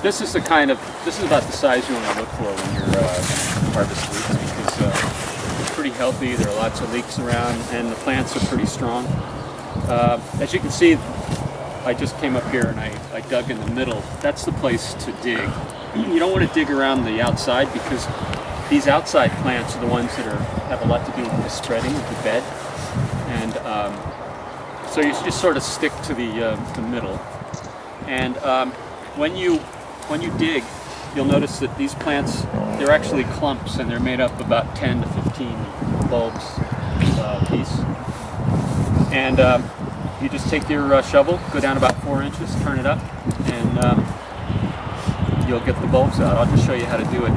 this is about the size you want to look for when you're harvesting leeks, because they're pretty healthy. There are lots of leeks around, and the plants are pretty strong. As you can see, I just came up here and I dug in the middle. That's the place to dig. You don't want to dig around the outside, because these outside plants are the ones that have a lot to do with the spreading of the bed, and so you just sort of stick to the middle. And when you dig, you'll notice that these plants, they're actually clumps, and they're made up about 10 to 15 bulbs piece. And you just take your shovel, go down about 4 inches, turn it up, and you'll get the bulbs out. I'll just show you how to do it.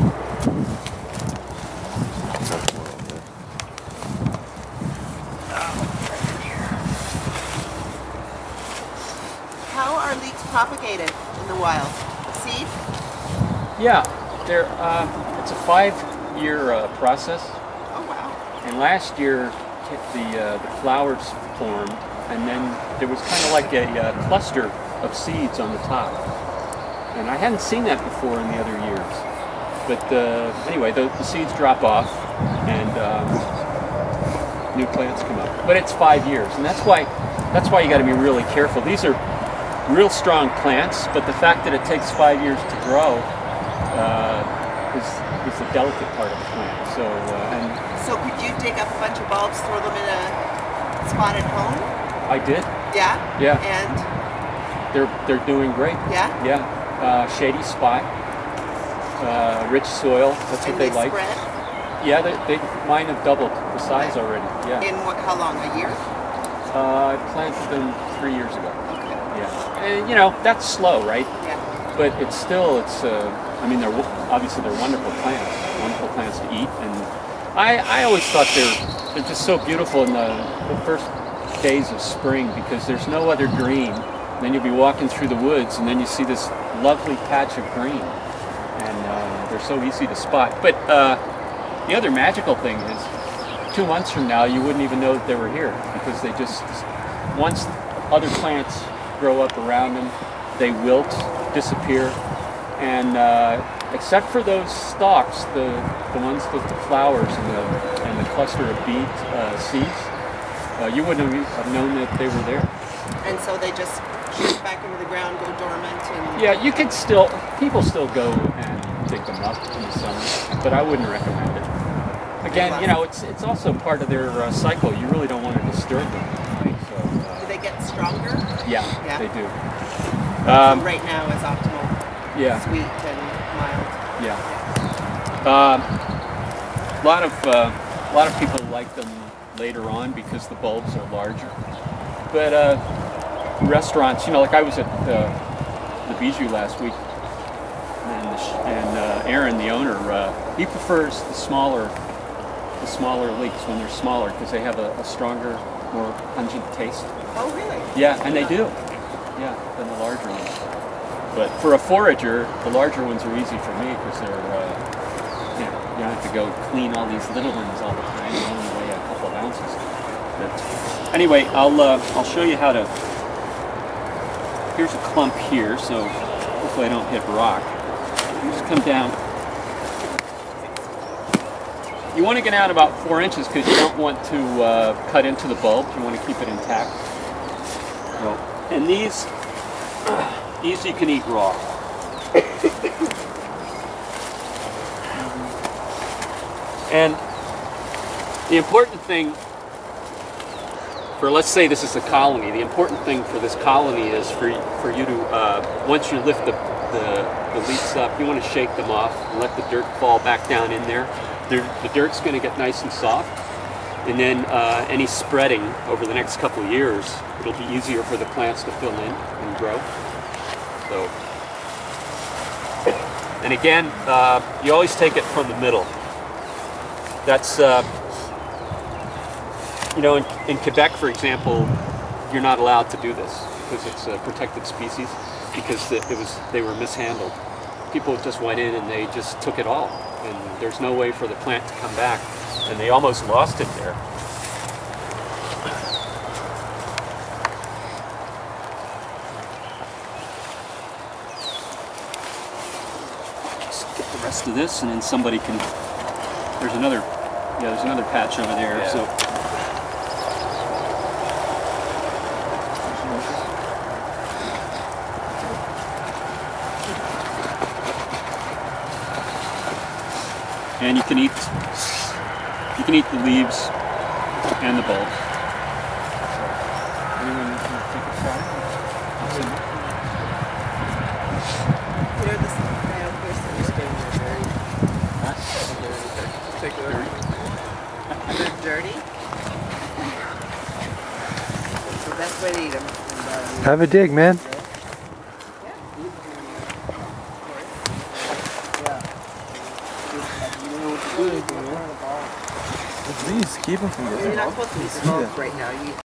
How are leeks propagated in the wild? Seed? Yeah, it's a 5-year process. Oh wow! And last year the flowers formed, and then there was kind of like a cluster of seeds on the top. And I hadn't seen that before in the other years. But anyway, the seeds drop off, and new plants come up. But it's 5 years, and that's why you got to be really careful. These are real strong plants, but the fact that it takes 5 years to grow is the delicate part of the plant. So could you dig up a bunch of bulbs, throw them in a spot at home? I did. Yeah. Yeah. And they're doing great. yeah. Yeah. Shady spot, rich soil. That's what they like. Spread? Yeah. Mine have doubled the size already. Yeah. In how long? A year? I planted them 3 years ago. Okay. Yeah. And you know, that's slow, right? Yeah. But it's I mean, obviously they're wonderful plants to eat, and I always thought they're just so beautiful in the first days of spring, because there's no other green. And then you'll be walking through the woods, and then you see this lovely patch of green, and they're so easy to spot. But the other magical thing is, 2 months from now, you wouldn't even know that they were here, because they just, once other plants grow up around them, they wilt, disappear, and except for those stalks, the ones with the flowers and the cluster of bead seeds, you wouldn't have known that they were there. And so they just shoot back into the ground, go dormant, and yeah, you could people still go and dig them up in the summer, but I wouldn't recommend it. Again, you know, it's also part of their cycle. You really don't want to disturb them. Right? So, do they get stronger? Yeah, they do. So right now is optimal. Yeah. Sweet and mild. Yeah. A lot of people like them later on because the bulbs are larger. But restaurants, you know, like I was at the Bijou last week, and Aaron, the owner, he prefers the smaller leeks when they're smaller, because they have a stronger, more pungent taste. Oh, really? Yeah, and they do. Yeah, than the larger ones. But for a forager, the larger ones are easy for me, because they're, you know, you don't have to go clean all these little ones all the time. They only weigh a couple of ounces. But anyway, I'll show you how to. Here's a clump here, so hopefully I don't hit rock. You just come down. You want to get out about 4 inches, because you don't want to cut into the bulb. You want to keep it intact. And these you can eat raw. And the important thing for, let's say this is a colony, the important thing for this colony is for you to, once you lift the leeks up, you want to shake them off and let the dirt fall back down in there. The dirt's going to get nice and soft, and then any spreading over the next couple of years, it'll be easier for the plants to fill in and grow. So, and again, you always take it from the middle. That's, you know, in Quebec, for example, you're not allowed to do this because it's a protected species, because they were mishandled. People just went in and they just took it all, and there's no way for the plant to come back, and they almost lost it there. get the rest of this, and then somebody can. There's another patch over there. Yeah. So. And you can eat the leaves and the bulbs. Anyone want to take a shot? Here, this guy over here said they're dirty. It's the best way to eat them. Have a dig, man. Please keep them from You're not supposed to be smoked right now.